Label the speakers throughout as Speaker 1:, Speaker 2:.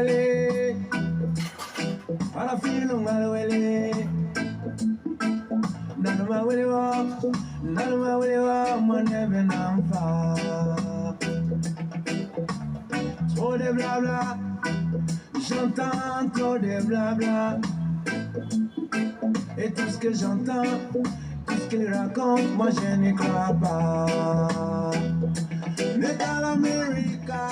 Speaker 1: wele, ala filo ngalo wele. Naluma wele wa, mwanebe namfa. Trop de blabla, j'entends trop de blabla. Et tout ce que j'entends, tout ce qu'il raconte, moi je n'y crois pas. Metal America.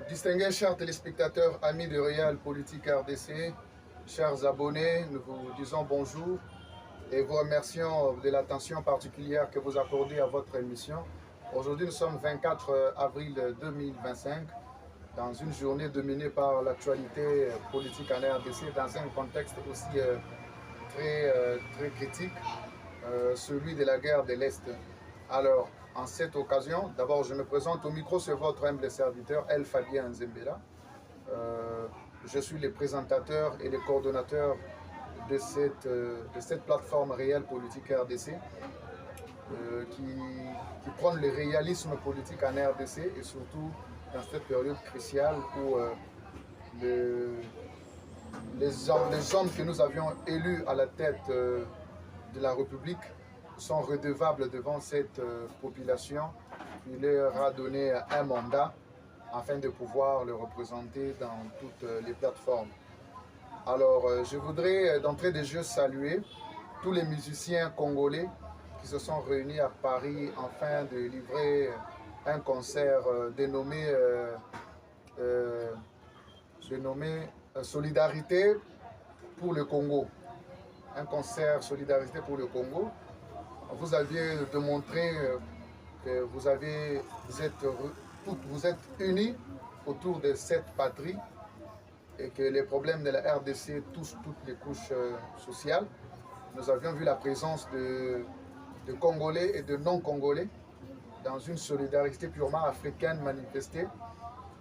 Speaker 2: Distingués chers téléspectateurs, amis de Real Politique RDC, chers abonnés, nous vous disons bonjour et vous remercions de l'attention particulière que vous accordez à votre émission. Aujourd'hui, nous sommes 24 avril 2025, dans une journée dominée par l'actualité politique en RDC, dans un contexte aussi très critique, celui de la guerre de l'Est. Alors, en cette occasion, d'abord, je me présente au micro, c'est votre humble serviteur, El Fabien Zembela. Je suis le présentateur et le coordonnateur de cette plateforme Réel Politique RDC qui prône le réalisme politique en RDC et surtout dans cette période cruciale où les hommes que nous avions élus à la tête de la République sont redevables devant cette population qui leur a donné un mandat afin de pouvoir le représenter dans toutes les plateformes. Alors, je voudrais d'entrée de jeu saluer tous les musiciens congolais qui se sont réunis à Paris afin de livrer un concert dénommé Solidarité pour le Congo. Un concert Solidarité pour le Congo. Vous aviez démontré que vous êtes unis autour de cette patrie et que les problèmes de la RDC touchent toutes les couches sociales. Nous avions vu la présence de Congolais et de non-Congolais dans une solidarité purement africaine manifestée.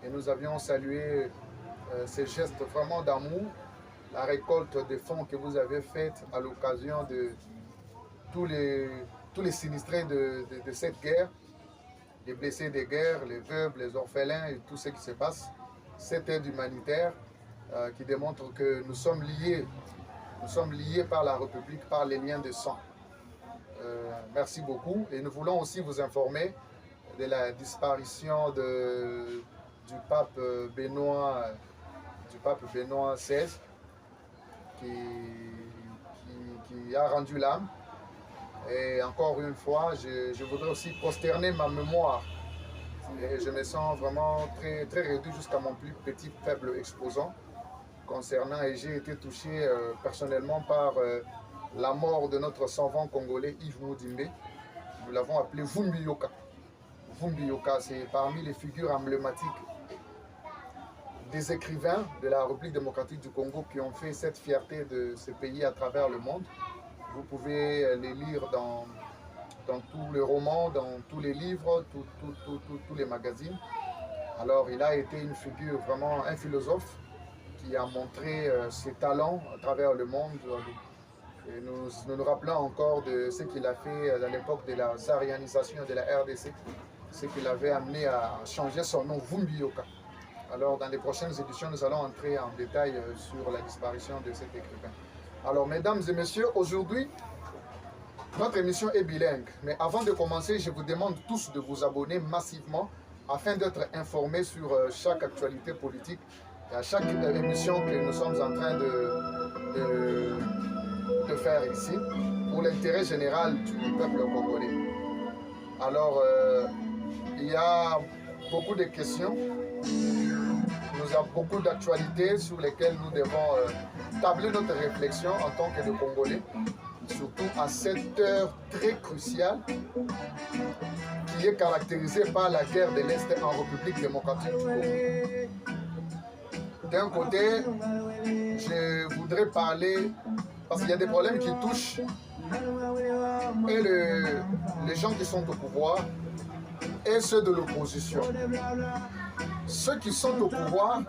Speaker 2: Et nous avions salué ces gestes vraiment d'amour, la récolte des fonds que vous avez faite à l'occasion de tous les sinistrés de cette guerre, les blessés des guerres, les veuves, les orphelins et tout ce qui se passe. Cette aide humanitaire qui démontre que nous sommes liés par la République, par les liens de sang. Merci beaucoup. Et nous voulons aussi vous informer de la disparition du pape Benoît XVI qui a rendu l'âme. Et encore une fois, je voudrais aussi prosterner ma mémoire. Et je me sens vraiment très réduit jusqu'à mon plus petit faible exposant concernant, et j'ai été touché personnellement par la mort de notre savant congolais Yves Moudimbe. Nous l'avons appelé Vumbi Yoka. Vumbi Yoka, c'est parmi les figures emblématiques des écrivains de la République démocratique du Congo qui ont fait cette fierté de ce pays à travers le monde. Vous pouvez les lire dans tous les romans, dans tous les livres, tous les magazines. Alors il a été une figure, vraiment un philosophe qui a montré ses talents à travers le monde. Et nous rappelons encore de ce qu'il a fait à l'époque de la tsarianisation de la RDC, ce qu'il avait amené à changer son nom, Vumbi Yoka. Alors dans les prochaines éditions, nous allons entrer en détail sur la disparition de cet écrivain. Alors mesdames et messieurs, aujourd'hui, notre émission est bilingue. Mais avant de commencer, je vous demande tous de vous abonner massivement afin d'être informés sur chaque actualité politique et à chaque émission que nous sommes en train de faire ici pour l'intérêt général du peuple congolais. Alors, il y a beaucoup de questions, nous avons beaucoup d'actualités sur lesquelles nous devons tabler notre réflexion en tant que Congolais, surtout à cette heure très cruciale qui est caractérisée par la guerre de l'Est en République démocratique du Congo. D'un côté, je voudrais parler, parce qu'il y a des problèmes qui touchent et les gens qui sont au pouvoir et ceux de l'opposition. Ceux qui sont au pouvoir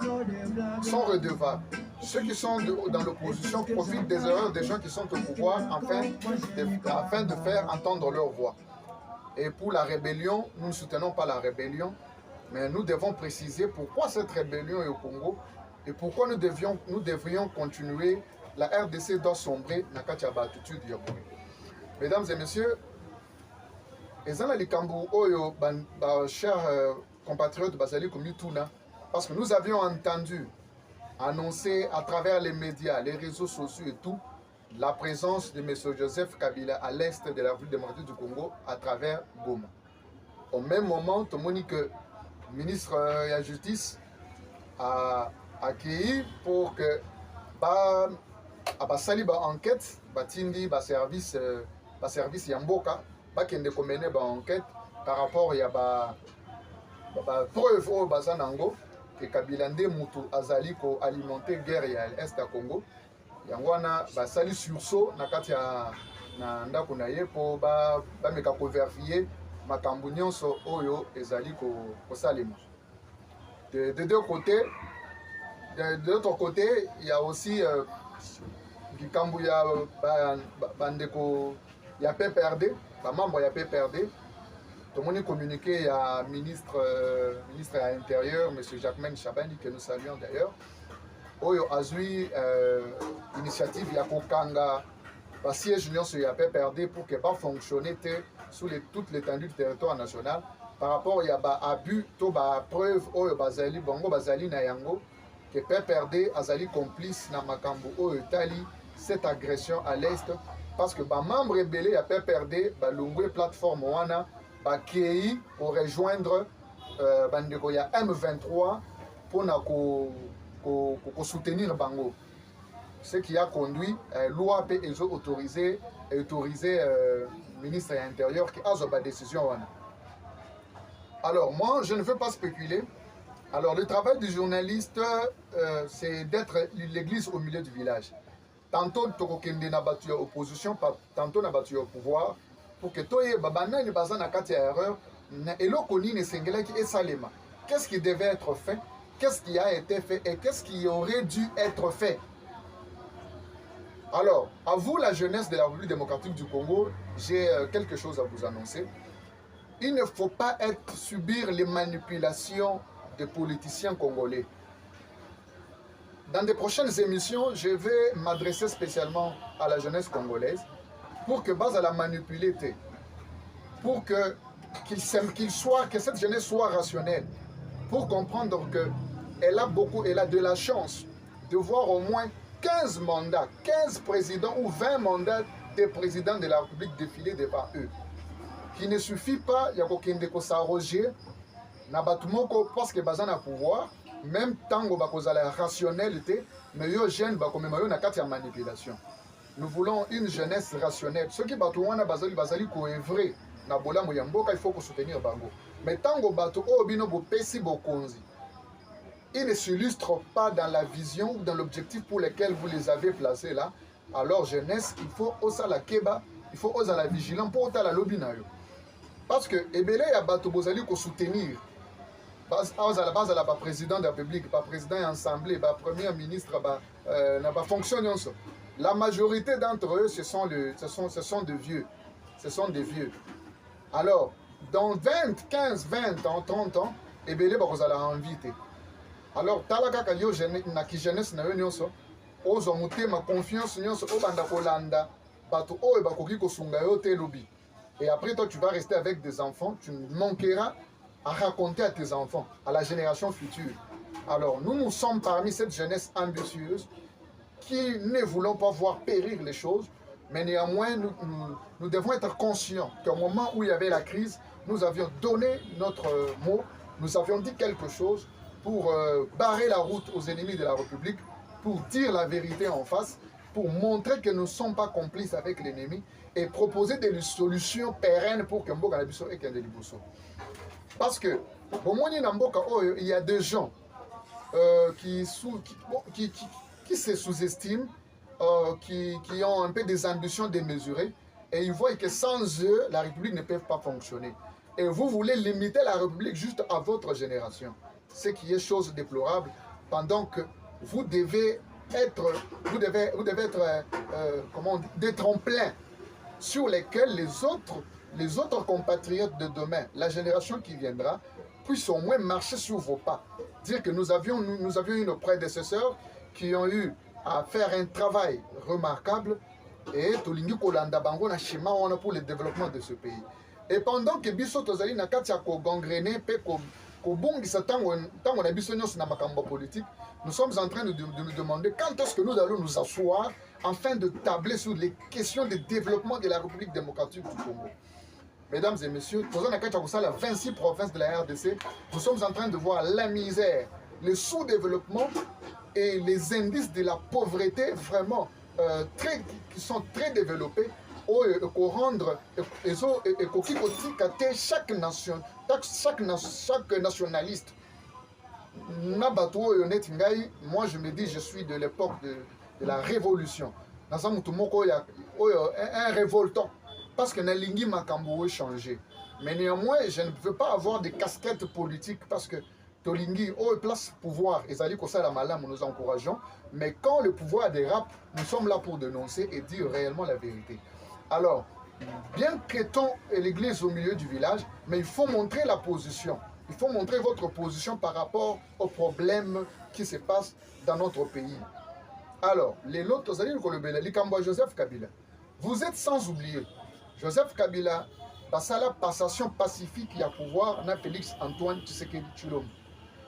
Speaker 2: sont redevables. Ceux qui sont dans l'opposition profitent des erreurs des gens qui sont au pouvoir afin de faire entendre leur voix. Et pour la rébellion, nous ne soutenons pas la rébellion. Mais nous devons préciser pourquoi cette rébellion est au Congo et pourquoi nous devrions continuer. La RDC doit sombrer dans la battutude. Mesdames et messieurs, ezana likambo oyo chers compatriotes bazali komi tuna, parce que nous avions entendu annoncer à travers les médias, les réseaux sociaux et tout, la présence de M. Joseph Kabila à l'est de la République démocratique du Congo à travers Goma. Au même moment, tout le monde dit que le ministre de la Justice a accueilli pour que basali ba enquête batindi ba service Yamboka bakende komene ba enquête par rapport ya ba preuve au bazanango que Kabila nde mutu azali ko alimenter guerre ya l'est ya Congo. Yango wana basali sursaut na kati ya na ndako na ye po ba meka ko vérifier makambo nyonso oyo ezali ko salima. De deux côtés, de l'autre côté, il y a aussi Gikambu ya bandeko ya PPRD, membre ya PPRD. Tout le monde communiqué, il y a ministre de l'Intérieur, M. Jacquemain Chabani, que nous saluons d'ailleurs. Oyo azui initiative ya kokanga ba siège nyonso ya PPRD pour que va fonctionner sous toute l'étendue du territoire national par rapport ya ba abus to ba preuve oyo bazali bongo bazali na yango que PPRD azali complice na makambo oyo tali cette agression à l'est parce que ba membre rebelle ya PPRD ba longwe plateforme wana ba kei pour rejoindre bandeko ya M23 pour na ko soutenir bango, ce qui a conduit loi pe ezo autorisé ministre de l'Intérieur qui a une décision. Alors moi je ne veux pas spéculer. Alors le travail du journaliste c'est d'être l'église au milieu du village. Tantôt tokokende na batu ya opposition, tantôt na batu ya pouvoir pour que toye babana ni bazana kati ya erreur na eloko nini sengelaki esalema. Qu'est-ce qui devait être fait? Qu'est-ce qui a été fait et qu'est-ce qui aurait dû être fait? Alors, à vous, la jeunesse de la République démocratique du Congo, j'ai quelque chose à vous annoncer. Il ne faut pas subir les manipulations des politiciens congolais. Dans de prochaines émissions, je vais m'adresser spécialement à la jeunesse congolaise pour que base à la manipuler, pour que cette jeunesse soit rationnelle, pour comprendre qu'elle a de la chance de voir au moins 15 mandats, 15 présidents ou 20 mandats des présidents de la République défiler devant eux. Qu'il ne suffit pas, il y a quelqu'un qui s'arroger, parce que bazan a pouvoir, même tant que la rationalité, mais yo jeune na manipulation. Nous voulons une jeunesse rationnelle. Ceux qui batouana bazali ko evrer na bola moyamboka, il faut soutenir bango. Mais tant que bato obino bo pesi bokonzi, ils ne s'illustrent pas dans la vision ou dans l'objectif pour lequel vous les avez placés là. Alors jeunesse, il faut osa la keba, il faut osa la vigilance pour osa la lobby na yo. Parce que ebele ya bato bozali ko soutenir. À la base, pas président de la République, pas président de l'Assemblée, pas premier ministre, n'a pas fonctionné. La majorité d'entre eux, ce sont des vieux. Ce sont des vieux. Alors, dans 20, 15, 20 ans, 30 ans, ebele vous allez inviter. Alors, talaka kayo jeunesse na yo nyonso, ozo mutema confiance nyonso obanda kolanda, bato oyo bakoki kosunga yo te lobi. Et après toi tu vas rester avec des enfants, tu manqueras à raconter à tes enfants, à la génération future. Alors, nous sommes parmi cette jeunesse ambitieuse qui ne voulons pas voir périr les choses, mais néanmoins, nous devons être conscients qu'au moment où il y avait la crise, nous avions donné notre mot, nous avions dit quelque chose pour barrer la route aux ennemis de la République, pour dire la vérité en face, pour montrer que nous ne sommes pas complices avec l'ennemi et proposer des solutions pérennes pour que Mboka Nabiso et Kende Liboso. Parce que, il y a des gens qui se sous-estiment, qui ont un peu des ambitions démesurées, et ils voient que sans eux, la République ne peut pas fonctionner. Et vous voulez limiter la République juste à votre génération. Ce qui est chose déplorable, pendant que vous devez être des tremplins sur lesquels les autres compatriotes de demain, la génération qui viendra, puisse au moins marcher sur vos pas. Dire que nous avions eu nos prédécesseurs qui ont eu à faire un travail remarquable et tolingi kolanda bango na schéma pour le développement de ce pays. Et pendant que biso tozali na kati ya ko gangrener pe ko bongisa tango na biso nyonso na makambo politique, nous sommes en train de nous demander quand est-ce que nous allons nous asseoir afin de tabler sur les questions de développement de la République démocratique du Congo. Mesdames et messieurs, dans la 26 provinces de la RDC, nous sommes en train de voir la misère, le sous-développement et les indices de la pauvreté vraiment qui sont très développés pour rendre chaque nationaliste. Moi je me dis je suis de l'époque de la révolution. Un révoltant. Parce que Nalingi Makambo est changé. Mais néanmoins, je ne veux pas avoir des casquettes politiques parce que Tolingi, place pouvoir, et ça dit que ça la malade, nous encourageons. Mais quand le pouvoir dérape, nous sommes là pour dénoncer et dire réellement la vérité. Alors, bien qu'étant l'église au milieu du village, mais il faut montrer la position. Il faut montrer votre position par rapport aux problèmes qui se passent dans notre pays. Alors, les lots, Joseph Kabila, vous êtes sans oublier. Joseph Kabila, dans la passation pacifique, il y a pouvoir, na Félix Antoine Tshisekedi Tshilombo.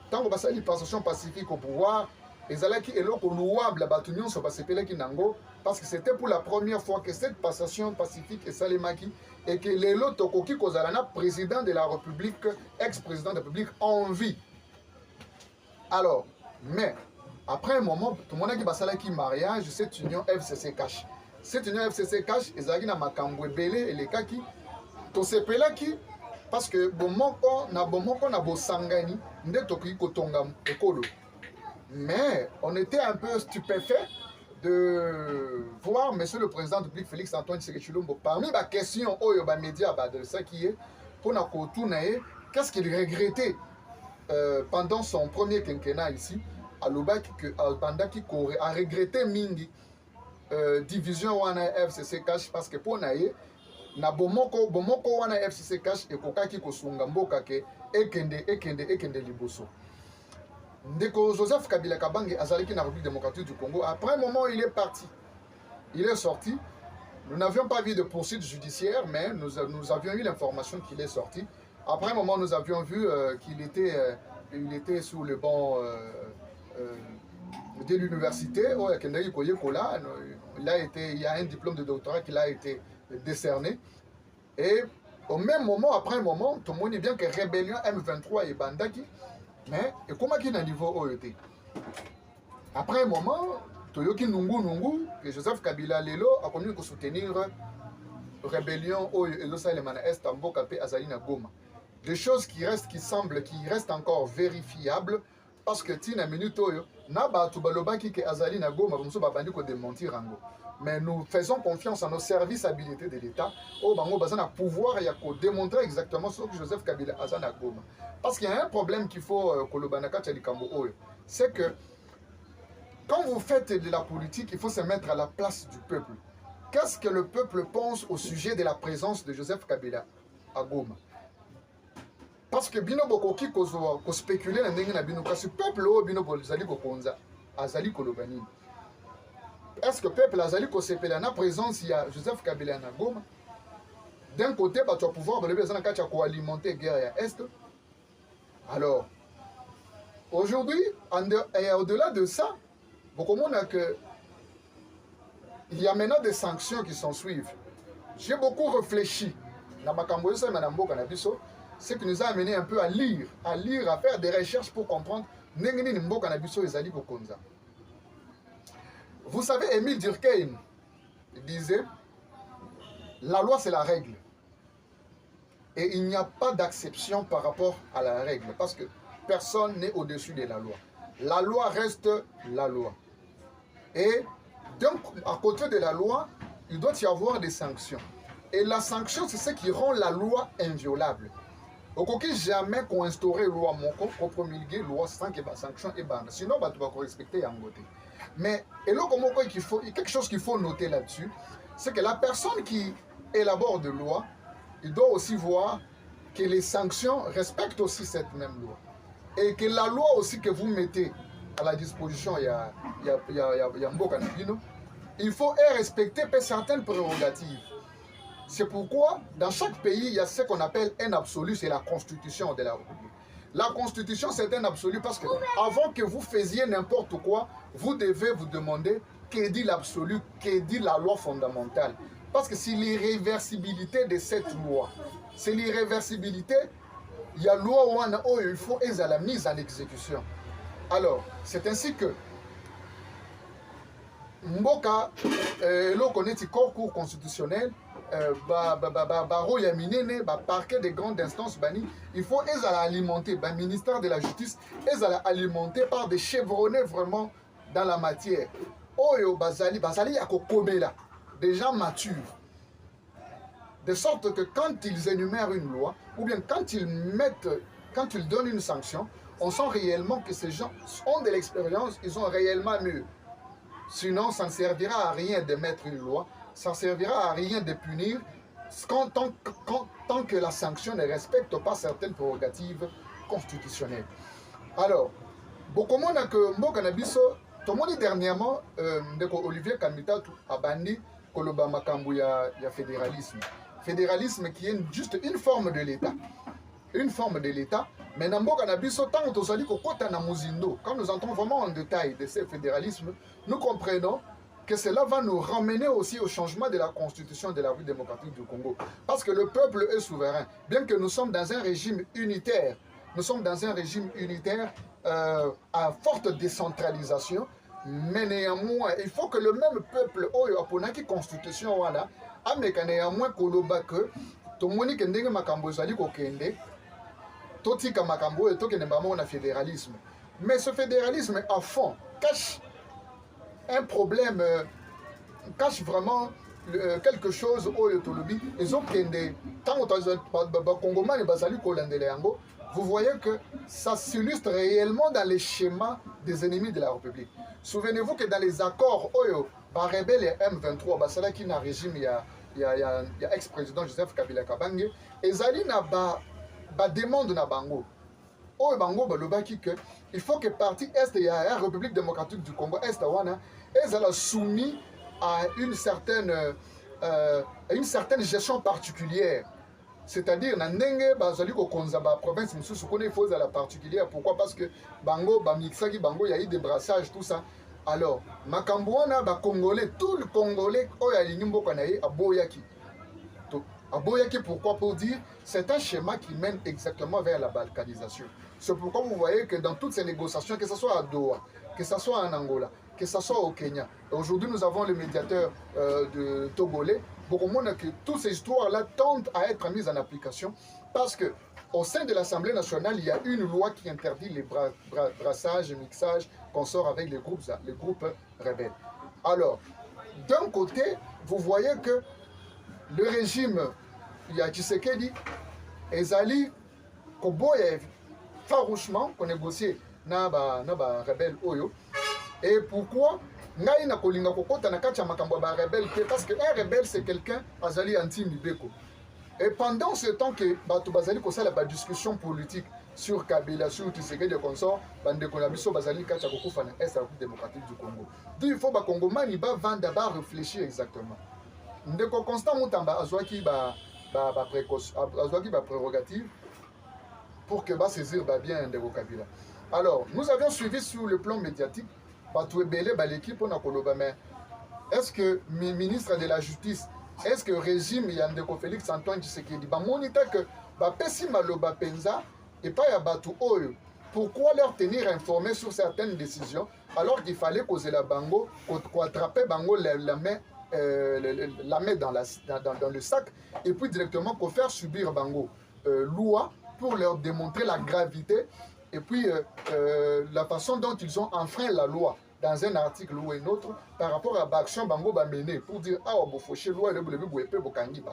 Speaker 2: Tant que la passation pacifique au pouvoir, les alaki et l'autre louable batunion sur Basepeleki Nango, parce que c'était pour la première fois que cette passation pacifique est salemaki et que les lots Koki Kozalana, président de la République, ex-président de la République, en vie. Alors, mais après un moment, tout le monde a dit que mariage, cette union FCC cache. Cette union FCC cache, ils ont makambo belé et les kaki. To sepelaki parce que bomoko na bosangani ndeto ki kotonga ekolo. Mais on était un peu stupéfait de voir monsieur le président de la République Félix Antoine Tshisekedi Tshilombo parmi les questions oyo ba média de ça qui est pour na kotunae qu'est-ce qu'il regrettait pendant son premier quinquennat ici à Lubaki que Albandaki a regretté mingi division wana FCC cash parce que pour naie na bomoko wana FCC cash et kokaki kosunga mboka ke ekende liboso. Ndeko Joseph Kabila Kabange azalaki na République démocratique du Congo. Après un moment, il est parti. Il est sorti. Nous n'avions pas vu de poursuite judiciaire, mais nous avions eu l'information qu'il est sorti. Après un moment, nous avions vu qu'il était sous le banc de l'université. Il y a un diplôme de doctorat qui a été décerné. Et au même moment, après un moment, tout le monde dit bien que rébellion M23 et Bandaki, mais et comment qu'il y a un niveau OET. Après un moment, Toyoki Nungu, que Joseph Kabila Lelo a connu de soutenir rébellion Est Amboka pe Azalina Goma. Des choses qui restent encore vérifiables parce que Tina minute oyo na ba tubalobaki ke Azalina Goma muso babandi ko démentir ango. Mais nous faisons confiance à nos services habilités de l'État au bango bazana pouvoir ya ko démontrer exactement ce que Joseph Kabila Azana Goma. Parce qu'il y a un problème qu'il faut kolobanaka tchalikambo oyo, c'est que quand vous faites de la politique, il faut se mettre à la place du peuple. Qu'est-ce que le peuple pense au sujet de la présence de Joseph Kabila à Goma? Parce que bino bokoki ko spéculer na ndenge na bino kasi peuple o bino bolizali ko konza azali kolobani. Est-ce que le peuple azali ko sepela na présence ya Joseph Kabila na Goma? D'un côté ba tu vas pouvoir beleber za na kacha ko alimenter guerre ya est. Alors aujourd'hui et au-delà de ça, beaucoup de monde que il y a maintenant des sanctions qui s'en suivent. J'ai beaucoup réfléchi dans ma camboyose madame Canabiso, ce qui nous a amené un peu à lire, à faire des recherches pour comprendre Nengeni Mbo Canabiso et Zali Bokonza. Vous savez, Émile Durkheim disait la loi c'est la règle. Et il n'y a pas d'acception par rapport à la règle parce que personne n'est au-dessus de la loi. La loi reste la loi. Et donc, à côté de la loi, il doit y avoir des sanctions. Et la sanction, c'est ce qui rend la loi inviolable. Au cas jamais qu'on instaurer loi, qu'on promulguer loi sans que la sanction est banne. Sinon, tu vas respecter en côté. Mais et là, quelque chose qu'il faut noter là-dessus, c'est que la personne qui élabore de loi, il doit aussi voir que les sanctions respectent aussi cette même loi. Et que la loi aussi que vous mettez à la disposition, il y a Mboka Nabino, il faut respecter certaines prérogatives. C'est pourquoi, dans chaque pays, il y a ce qu'on appelle un absolu, c'est la constitution de la République. La constitution, c'est un absolu parce que avant que vous faisiez n'importe quoi, vous devez vous demander que dit l'absolu, que dit la loi fondamentale. Parce que c'est l'irréversibilité de cette loi. C'est l'irréversibilité, il y a loi où il faut la mise en exécution. Alors, c'est ainsi que Mboka, l'on connaît le corps constitutionnel, parquet de grandes instances, il faut alimenter, le ministère de la Justice, alimenter par des chevronnés vraiment dans la matière. Oyo Bazali Yakokobela, des gens matures. De sorte que quand ils énumèrent une loi, ou bien quand ils donnent une sanction, on sent réellement que ces gens ont de l'expérience, ils ont réellement mieux. Sinon, ça ne servira à rien de mettre une loi, ça ne servira à rien de punir tant que la sanction ne respecte pas certaines prérogatives constitutionnelles. Alors, beaucoup de monde que Mboka Nabiso, tout le monde dernièrement, Olivier Kamita a banni Koloba Makambu ya fédéralisme. Fédéralisme qui est juste une forme de l'État. Une forme de l'État. Mais dans Mboka Nabiso, tant que quand nous entrons vraiment en détail de ce fédéralisme, nous comprenons que cela va nous ramener aussi au changement de la constitution de la République démocratique du Congo. Parce que le peuple est souverain. Bien que nous sommes dans un régime unitaire, à forte décentralisation, mais néanmoins, il faut que le même peuple, pour la constitution, voilà, ameka néanmoins koloba que tout le monde qui est makambo zali kokende, totika makambo et tokende vraiment na fédéralisme. Mais ce fédéralisme à fond cache un problème, cache vraiment quelque chose au Yotolobi. Ils ont kende tant que Congomais et Bazali Kolandeleango. Vous voyez que ça s'illustre réellement dans les schémas des ennemis de la République. Souvenez-vous que dans les accords Oyo, par rebelle et M23, Basala qui n'a régime, il y a ex-président Joseph Kabila Kabange, et Zali n'a pas demande na bango. Oyo bango balobaki que il faut que parti Est et la République démocratique du Congo Est wana, ils sont soumis à une certaine gestion particulière. C'est-à-dire, dans la province, il faut la particulière. Pourquoi? Parce que Bango, Mixagi, Bango, il y a eu des brassages, tout ça. Alors, Makambouana, Congolais, tout le Congolais, Aboyaki. Aboyaki, pourquoi? Pour dire, c'est un schéma qui mène exactement vers la balkanisation. C'est pourquoi vous voyez que dans toutes ces négociations, que ce soit à Doha, que ce soit en Angola, que ce soit au Kenya, aujourd'hui nous avons le médiateur de Togolais. Beaucoup de monde que toutes ces histoires-là tentent à être mises en application parce que au sein de l'Assemblée nationale, il y a une loi qui interdit les brassages, mixages, qu'on sort avec les groupes rebelles. Alors, d'un côté, vous voyez que le régime, il y a Tshisekedi, et Zali, Koboye, farouchement, qu'on négocie na rebelle Oyo. Et pourquoi? Parce qu'un rebelle, c'est quelqu'un qui anti-Mibeko. Et pendant ce temps que Bato Bazali a la discussion politique sur Kabila, sur Tshisekedi et consorts, Bandekonabiso Bazali Kachakokoufa na Est démocratique du Congo. Donc il faut que les Congolais d'abord réfléchir exactement. Ndeko Constant Moutamba Azwaki prérogative pour que saisir bien Ndeko Kabila. Alors, nous avions suivi sur le plan médiatique l'équipe mais est-ce que le ministre de la Justice, est-ce que le régime Yandeko Félix Antoine Tshisekedi monite que Pesi Maloba Penza et pas Yabatu Oyo, pourquoi leur tenir informés sur certaines décisions alors qu'il fallait causer la bango, qu'on attraper bango la main dans le sac et puis directement qu'on faire subir bango loi pour leur démontrer la gravité et puis la façon dont ils ont enfreint la loi dans un article ou un autre par rapport à l'action Bango Bamené pour dire ah on faucher loi le bokangi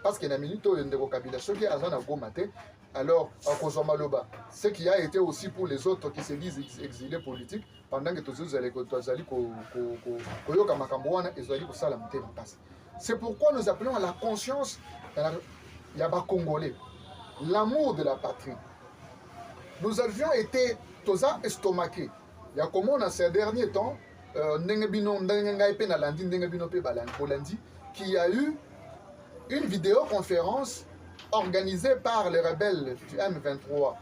Speaker 2: parce qu'il y a une minute de vocabulation qui a matin alors à Kozomaloba ce qui a été aussi pour les autres qui se disent exilés politiques pendant que tous allez koyoka makamboana ezali ko sala mutema passe. C'est pourquoi nous appelons à la conscience il y a pas congolais. l'amour de la patrie. Nous avions été tous estomaqués. Il y a comme on a ces derniers temps, qu'il y a eu une vidéoconférence organisée par les rebelles du M23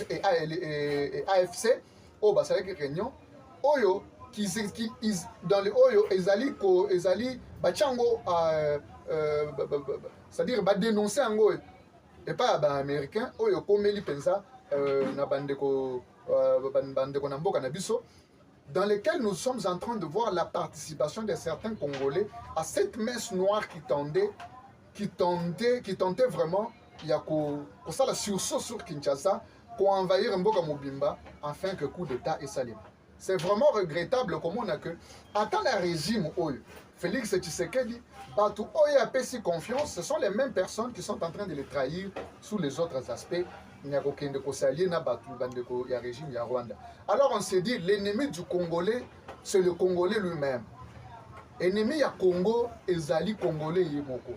Speaker 2: et AFC au Basalek Réunion, Oyo, qui dans les Oyo, Ezali, Bachango, c'est-à-dire dénoncer en Oyo, et pas les Américains, Oyo, comme ils pensent, dans lesquels nous sommes en train de voir la participation de certains Congolais à cette messe noire qui tentait vraiment, il y a ça la sursaut sur Kinshasa pour envahir Mboka Mobimba afin que coup d'État et salim. C'est vraiment regrettable comme on a que, attends le régime Oyo, Félix Tshisekedi, Batu Oyo a si confiance, ce sont les mêmes personnes qui sont en train de les trahir sous les autres aspects. Alors on s'est dit, l'ennemi du Congolais, c'est le Congolais lui-même. Ennemi à Congo, Ezali Congolais Yemoko.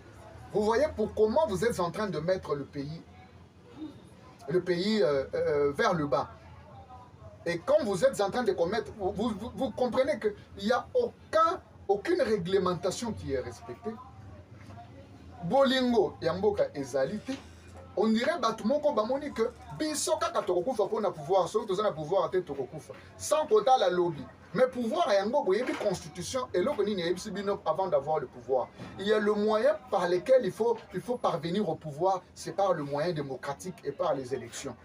Speaker 2: Vous voyez pour comment vous êtes en train de mettre le pays vers le bas. Et quand vous êtes en train de commettre, vous comprenez qu'il n'y a aucune réglementation qui est respectée. Bolingo, Yamboka Ezalite. On dirait que bisoka katokokufa pour na pouvoir, surtout dans pouvoir sans quota la lobby. Mais pouvoir est une constitution et l'autre avant d'avoir le pouvoir. Il y a le moyen par lequel il faut parvenir au pouvoir, c'est par le moyen démocratique et par les élections.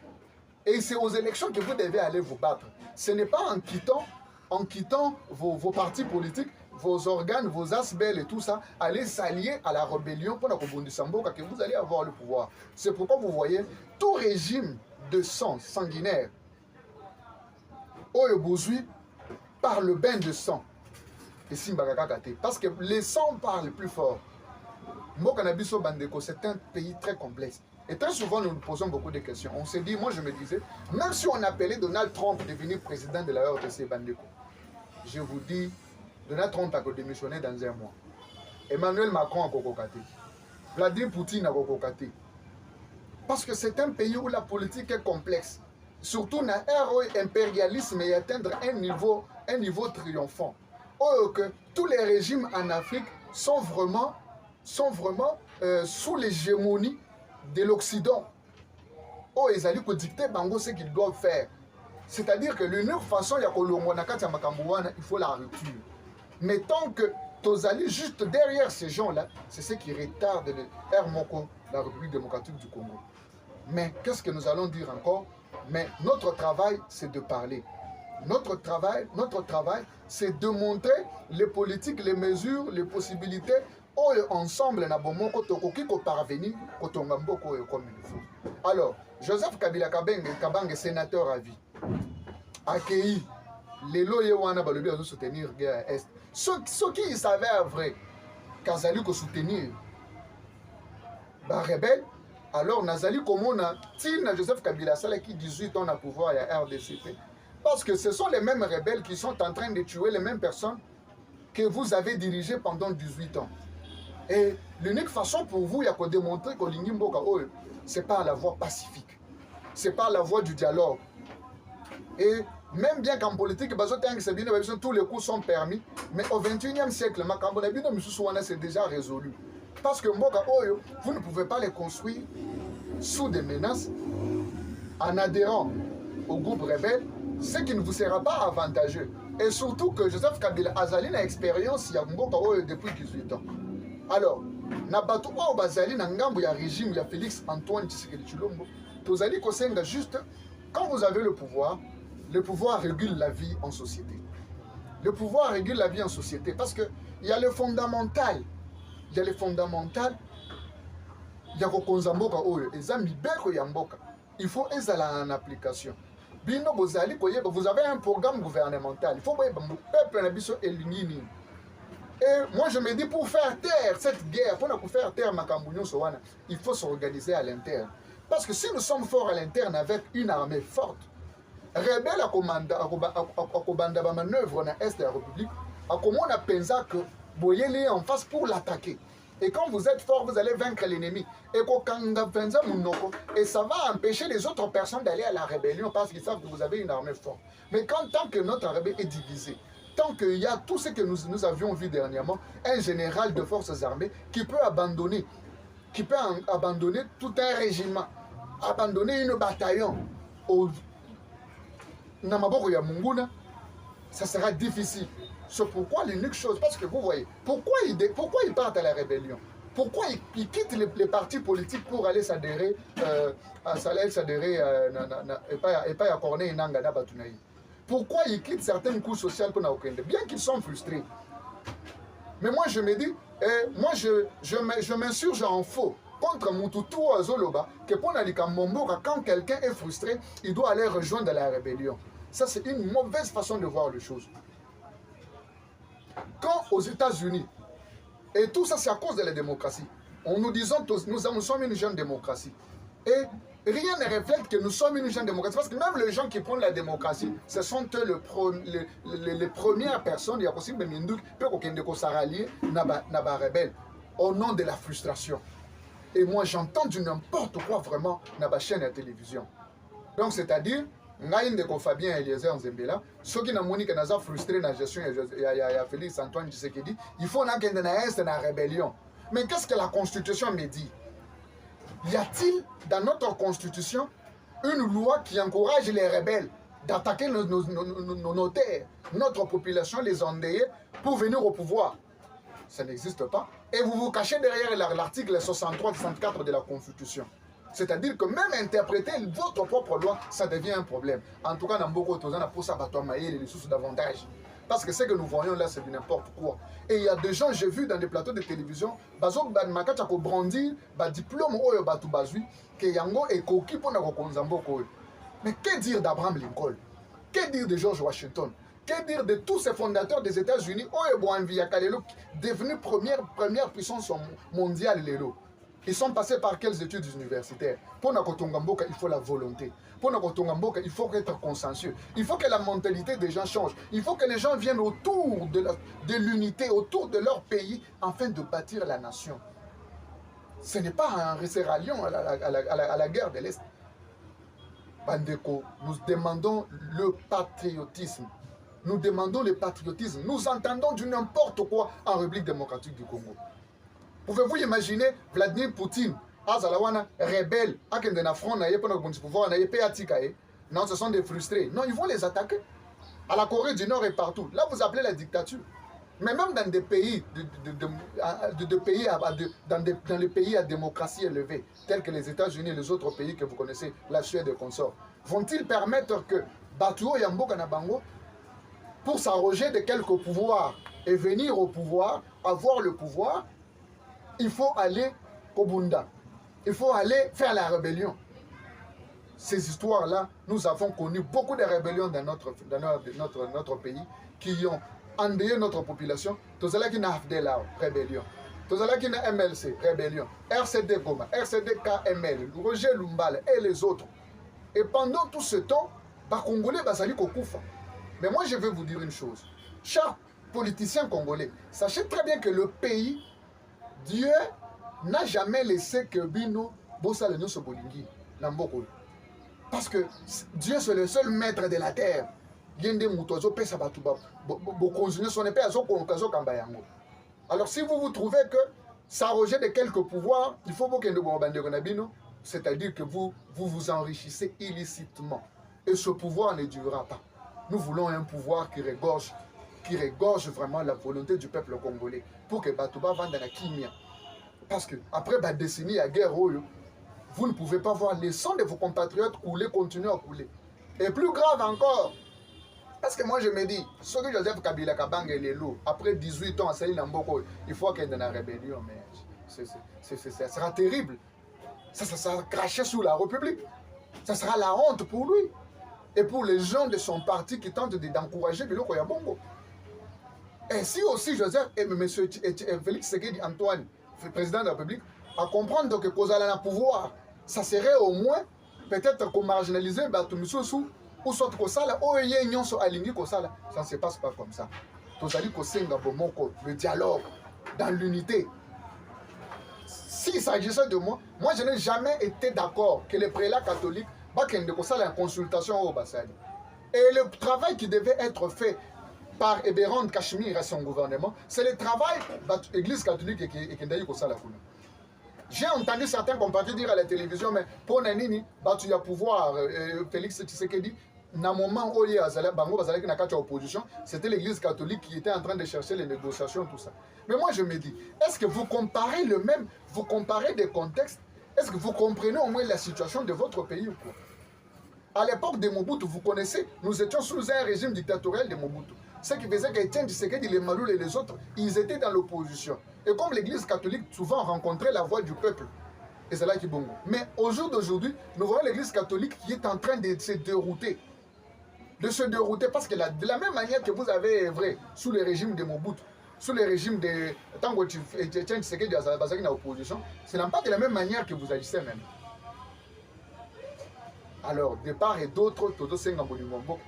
Speaker 2: Et c'est aux élections que vous devez aller vous battre. Ce n'est pas en quittant vos partis politiques, vos organes, vos asbels et tout ça, aller s'allier à la rébellion pour que vous allez avoir le pouvoir. C'est pourquoi vous voyez tout régime de sang sanguinaire Oyobozui par le bain de sang. Et parce que les sangs parlent plus fort. Mbokanabiso Bandeko, c'est un pays très complexe. Et très souvent, nous nous posons beaucoup de questions. On s'est dit, moi je me disais, même si on appelait Donald Trump devenir président de la RDC Bandeko, je vous dis, Donald Trump a démissionné dans un mois. Emmanuel Macron a kokokate. Vladimir Poutine a kokokate. Parce que c'est un pays où la politique est complexe. Surtout dans l'impérialisme et atteindre un niveau triomphant. Or que tous les régimes en Afrique sont vraiment sous l'hégémonie de l'Occident. Oh, ils allaient dicter Bango ce qu'ils doivent faire. C'est-à-dire que l'unique façon, il faut la rupture. Mais tant que Tozali, juste derrière ces gens-là, c'est ce qui retarde le RMOCO, la République démocratique du Congo. Mais qu'est-ce que nous allons dire encore? Mais notre travail, c'est de parler. Notre travail, c'est de montrer les politiques, les mesures, les possibilités. Ensemble, nous pouvons parvenir comme il faut. Alors, Joseph Kabila Kabange, sénateur à vie, accueilli les loyers balobi à soutenir guerre est. Ceux qui savaient vrai qu'Azali ko soutenir ba rebelle, alors Nazali comme on a Tina Joseph Kabila Sala qui 18 ans à pouvoir à RDCP. Parce que ce sont les mêmes rebelles qui sont en train de tuer les mêmes personnes que vous avez dirigées pendant 18 ans. Et l'unique façon pour vous, il y a que démontrer que l'Ingimboka, c'est par la voie pacifique. C'est par la voie du dialogue. Et même bien qu'en politique, tous les coups sont permis, mais au 21e siècle, c'est déjà résolu. Parce que vous ne pouvez pas les construire sous des menaces en adhérant au groupe rebelle, ce qui ne vous sera pas avantageux. Et surtout que Joseph Kabila Azali a expérience depuis 18 ans. Alors, Nabatu Bazali Nangambo ya régime, il y a Félix Antoine Tshisekedi Tshilombo. Tozali Kosenga juste, quand vous avez le pouvoir régule la vie en société. Le pouvoir régule la vie en société parce qu'il y a le fondamental. Il y a le fondamental. Il y a Kokonzamboka Oyo. Il faut ezala en application. Bino Bozali, vous avez un programme gouvernemental. Il faut que le peuple soit éliminé. Et moi je me dis, pour faire taire cette guerre, pour faire taire Makambunyo Sowana, il faut s'organiser à l'interne. Parce que si nous sommes forts à l'interne avec une armée forte, rebelle à commanda ma manœuvre dans l'Est de la République, à comment on a pensé que Boyeli en face pour l'attaquer. Et quand vous êtes fort, vous allez vaincre l'ennemi. Et ça va empêcher les autres personnes d'aller à la rébellion parce qu'ils savent que vous avez une armée forte. Mais tant que notre armée est divisée, tant qu'il y a tout ce que nous avions vu dernièrement, un général de forces armées qui peut abandonner tout un régiment, abandonner une bataillon au Namaboko ya Munguna, ça sera difficile. C'est pourquoi l'unique chose, parce que vous voyez, pourquoi ils partent à la rébellion? Pourquoi ils quittent les partis politiques pour aller s'adhérer et pas à Corneille et Nangada Batunaï? Pourquoi ils quittent certaines couches sociales pour Naokende? Bien qu'ils sont frustrés. Mais moi je me dis, je m'insurge en faux contre Mututu Azoloba, que pour Nalika Momboka, quand quelqu'un est frustré, il doit aller rejoindre la rébellion. Ça, c'est une mauvaise façon de voir les choses. Quand aux États-Unis, et tout ça c'est à cause de la démocratie, nous disons tous, nous sommes une jeune démocratie. Et rien ne reflète que nous sommes une jeune démocratie. Parce que même les gens qui prennent la démocratie, ce sont eux les premières personnes, il y a aussi des Mindouk, qui sont ralliés, rebelles, au nom de la frustration. Et moi j'entends du n'importe quoi vraiment dans la chaîne de télévision. Donc c'est-à-dire, Fabien Eliezer Nzembela, ceux qui n'ont pas frustré dans la gestion de Félix Antoine Tshisekedi, il faut qu'il y ait une rébellion. Mais qu'est-ce que la Constitution me dit? Y a-t-il dans notre Constitution une loi qui encourage les rebelles d'attaquer nos terres, notre population, les endeuiller pour venir au pouvoir? Ça n'existe pas. Et vous vous cachez derrière l'article 63-64 de la Constitution. C'est-à-dire que même interpréter votre propre loi, ça devient un problème. En tout cas, dans beaucoup de choses, on a pour ça les sources davantage. Parce que ce que nous voyons là, c'est du n'importe quoi. Et il y a des gens, j'ai vu dans des plateaux de télévision, bazok makata ko brandir ba diplôme oyo batu bazui que yango e koki pona ko konzambo ko. Mais que dire d'Abraham Lincoln? Que dire de George Washington? Que dire de tous ces fondateurs des États-Unis oyo bo envia kalelo devenu première puissance mondiale lelo? Ils sont passés par quelles études universitaires? Pour Nakotongamboka, il faut la volonté. Pour Nakotongamboka, il faut être consensueux. Il faut que la mentalité des gens change. Il faut que les gens viennent autour de l'unité, autour de leur pays, afin de bâtir la nation. Ce n'est pas un ralliant à la guerre de l'Est. Bandeko, nous demandons le patriotisme. Nous demandons le patriotisme. Nous entendons du n'importe quoi en République démocratique du Congo. Pouvez-vous imaginer Vladimir Poutine, Azalawana, rebelle, Akendena front, pouvoir, non, ce sont des frustrés. Non, ils vont les attaquer. À la Corée du Nord et partout. Là, vous appelez la dictature. Mais même dans des pays, dans les pays à démocratie élevée, tels que les États-Unis et les autres pays que vous connaissez, la Suède et consorts, vont-ils permettre que Batuo Yambo Kanabango, pour s'arroger de quelques pouvoirs et venir au pouvoir, avoir le pouvoir, il faut aller au Bunda. Il faut aller faire la rébellion. Ces histoires-là, nous avons connu beaucoup de rébellions dans notre pays qui ont endeuillé notre population. Tout cela qui n'a pas de rébellion. Tout cela qui n'a MLC, rébellion. RCD Goma, RCD KML, Roger Lumbala et les autres. Et pendant tout ce temps, les Congolais basali kokufa. Mais moi, je vais vous dire une chose. Chers politiciens congolais, sachez très bien que le pays, Dieu n'a jamais laissé que Bino bossa le nyonso bolingi namboko. Parce que Dieu c'est le seul maître de la terre. Yende mutozo pesa batuba bo continuer son épée azo kamba yango. Alors si vous trouvez que s'arroger de quelques pouvoirs, il faut que nous bandeko na bino, c'est-à-dire que vous vous enrichissez illicitement et ce pouvoir ne durera pas. Nous voulons un pouvoir qui regorge vraiment la volonté du peuple congolais pour que Batouba vende la kimia. Parce que après la décennie à guerre, vous ne pouvez pas voir les sangs de vos compatriotes couler, continuer à couler. Et plus grave encore, parce que moi je me dis, ce que Joseph Kabila Kabang et les loups, après 18 ans à Saïd Namboko, il faut qu'il y ait une rébellion, mais ça sera terrible. Ça sera craché sous la République. Ça sera la honte pour lui. Et pour les gens de son parti qui tentent d'encourager Biloko Yabongo. Et si aussi Joseph et M. Félix Tshisekedi Antoine, président de la République, à comprendre que Kozala n'a pouvoir, ça serait au moins peut-être qu'on marginalise Batumisusu ou soit Kosala, Oye Nyonso Alingi Kosala. Ça ne se passe pas comme ça. Tozali Kosenga Bomoko, le dialogue, dans l'unité. s'il s'agissait de moi je n'ai jamais été d'accord que les prélats catholiques bakende kosala une consultation au Bassali. Et le travail qui devait être fait par Eberron Kashmir et son gouvernement, c'est le travail de l'Église catholique et Kendaï Kosala. J'ai entendu certains compatriotes dire à la télévision, mais pour Nanini, il y a pouvoir, Félix Tshisekedi, dans le moment où il y a opposition, c'était l'Église catholique qui était en train de chercher les négociations, tout ça. Mais moi je me dis, est-ce que vous comparez le même, vous comparez des contextes, est-ce que vous comprenez au moins la situation de votre pays ou quoi? À l'époque de Mobutu, vous connaissez, nous étions sous un régime dictatorial de Mobutu. Ce qui faisait qu'Étienne Tshisekedi, les Maloul et les autres, ils étaient dans l'opposition. Et comme l'Église catholique souvent rencontrait la voix du peuple, et c'est là qui est bon. Mais au jour d'aujourd'hui, nous voyons l'Église catholique qui est en train de se dérouter. De se dérouter parce que de la même manière que vous avez œuvré sous le régime de Mobutu, sous le régime de Tango Étienne Tshisekedi à l'opposition, ce n'est pas de la même manière que vous agissez même. Alors, de part et d'autre,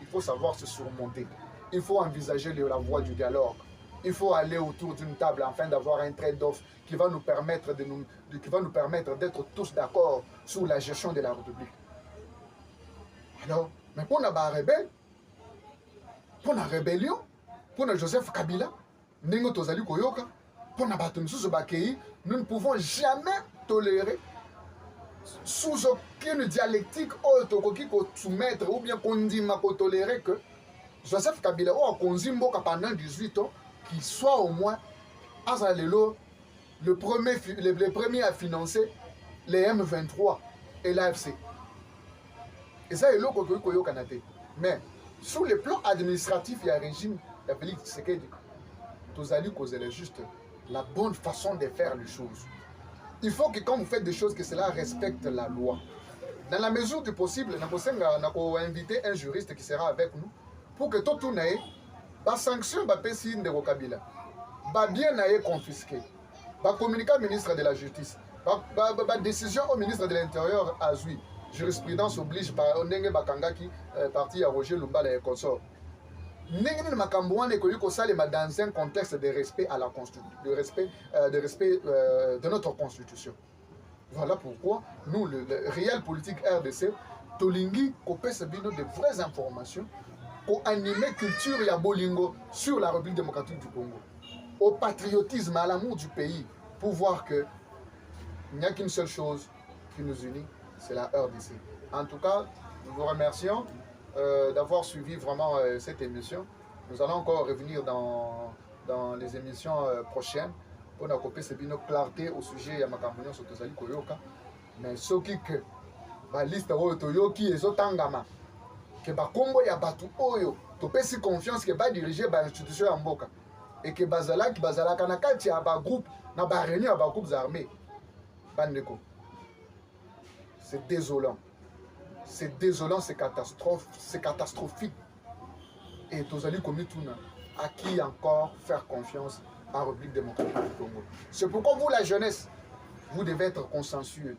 Speaker 2: il faut savoir se surmonter. Il faut envisager la voie du dialogue. Il faut aller autour d'une table afin d'avoir un trade-off qui va nous permettre d'être tous d'accord sur la gestion de la République. Alors, mais pour la rebelle, pour la rébellion, pour Joseph Kabila, nous ne pouvons jamais tolérer sous aucune dialectique soumettre ou bien qu'on tolérer que Joseph Kabila pendant 18 ans, qu'il soit au moins le premier à financer les M23 et l'AFC. Et ça, c'est le Canada. Mais sur le plan administratif, il y a un régime, il y a Félix Tshisekedi. Tous allez causer juste la bonne façon de faire les choses. Il faut que quand vous faites des choses, que cela respecte la loi. Dans la mesure du possible, nous avons invité un juriste qui sera avec nous pour que tout le monde la sanction de Kabila, bien confisqué, communiqué au ministre de la Justice, décision au ministre de l'Intérieur à Zui. Jurisprudence oblige par Onenge Bakangaki, parti à Roger Lumbala et consort. Nengeni Makambouane est dans un contexte de respect à la Constitution, de respect de notre Constitution. Voilà pourquoi nous, le réel politique RDC, Tolingi, Kopes Bino de vraies informations pour animer culture et bolingo sur la République démocratique du Congo, au patriotisme, à l'amour du pays, pour voir qu'il n'y a qu'une seule chose qui nous unit, c'est la RDC. En tout cas, nous vous remercions d'avoir suivi vraiment cette émission. Nous allons encore revenir dans les émissions prochaines pour nous couper une clarté au sujet de ma campagne sur Tozali Koyoka. Mais ce qui est la liste de Toyoki et Zotangama, que ba Congo ya batu oyo, to pesi confiance que ba diriger ba institution ya mboka et que bazalaka na kati ya ba groupe na ba réunion ya ba groupes armés. Bandeko. C'est désolant. C'est désolant, c'est catastrophique. Et Tozali Komituna, à qui encore faire confiance à la République démocratique du Congo? C'est pourquoi vous, la jeunesse, vous devez être consensueux.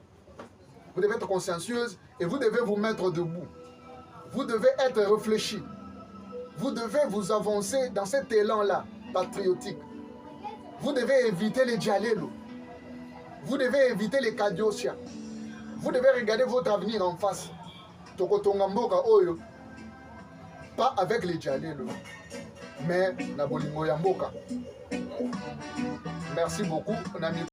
Speaker 2: Vous devez être consciencieuse et vous devez vous mettre debout. Vous devez être réfléchi. Vous devez vous avancer dans cet élan-là, patriotique. Vous devez éviter les Djalelo. Vous devez éviter les Kadiosia. Vous devez regarder votre avenir en face. Tokotongamboka Oyo. Pas avec les Djalelo, mais na bolingo ya mboka. Merci beaucoup.